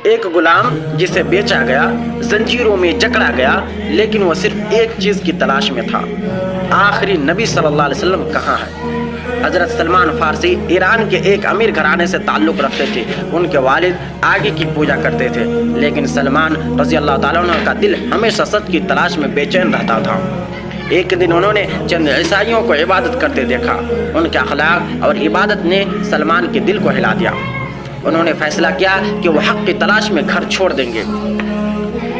ایک غلام جسے بیچا گیا، زنجیروں میں جکڑا گیا، لیکن وہ صرف ایک چیز کی تلاش میں تھا، آخری نبی صلی اللہ علیہ وسلم کہاں ہے؟ حضرت سلمان فارسی ایران کے ایک امیر گھرانے سے تعلق رکھتے تھے۔ ان کے والد آگے کی پوجا کرتے تھے، لیکن سلمان رضی اللہ تعالیٰ عنہ کا دل ہمیشہ سچ کی تلاش میں بے چین رہتا تھا۔ ایک دن انہوں نے چند عیسائیوں کو عبادت کرتے دیکھا۔ ان کے اخلاق اور عبادت نے سلمان کے دل کو ہلا دیا۔ انہوں نے فیصلہ کیا کہ وہ حق کی تلاش میں گھر چھوڑ دیں گے۔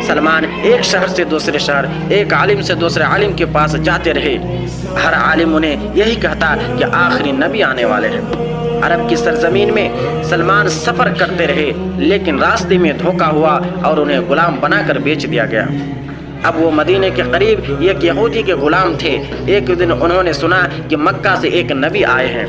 سلمان ایک شہر سے دوسرے شہر، ایک عالم سے دوسرے عالم کے پاس جاتے رہے۔ ہر عالم انہیں یہی کہتا کہ آخری نبی آنے والے ہیں۔ عرب کی سرزمین میں سلمان سفر کرتے رہے، لیکن راستے میں دھوکہ ہوا اور انہیں غلام بنا کر بیچ دیا گیا۔ اب وہ مدینے کے قریب ایک یہودی کے غلام تھے۔ ایک دن انہوں نے سنا کہ مکہ سے ایک نبی آئے ہیں۔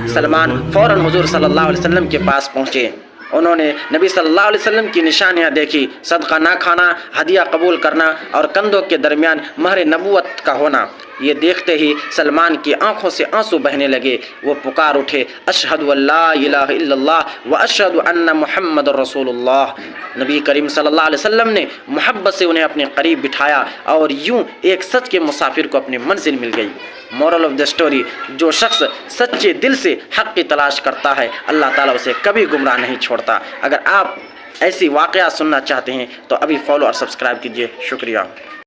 سلمان فوراً حضور صلی اللہ علیہ وسلم کے پاس پہنچے۔ انہوں نے نبی صلی اللہ علیہ وسلم کی نشانیاں دیکھی، صدقہ نہ کھانا، ہدیہ قبول کرنا اور کندھوں کے درمیان مہر نبوت کا ہونا۔ یہ دیکھتے ہی سلمان کی آنکھوں سے آنسو بہنے لگے۔ وہ پکار اٹھے، اشہد ان لا الہ الا اللہ واشہد ان محمد رسول اللہ۔ نبی کریم صلی اللہ علیہ وسلم نے محبت سے انہیں اپنے قریب بٹھایا اور یوں ایک سچ کے مسافر کو اپنی منزل مل گئی۔ مورل آف دا اسٹوری، جو شخص سچے دل سے حق کی تلاش کرتا ہے، اللہ تعالیٰ اسے کبھی گمراہ نہیں چھوڑتا۔ اگر آپ ایسی واقعات سننا چاہتے ہیں تو ابھی فالو اور سبسکرائب کیجیے۔ شکریہ۔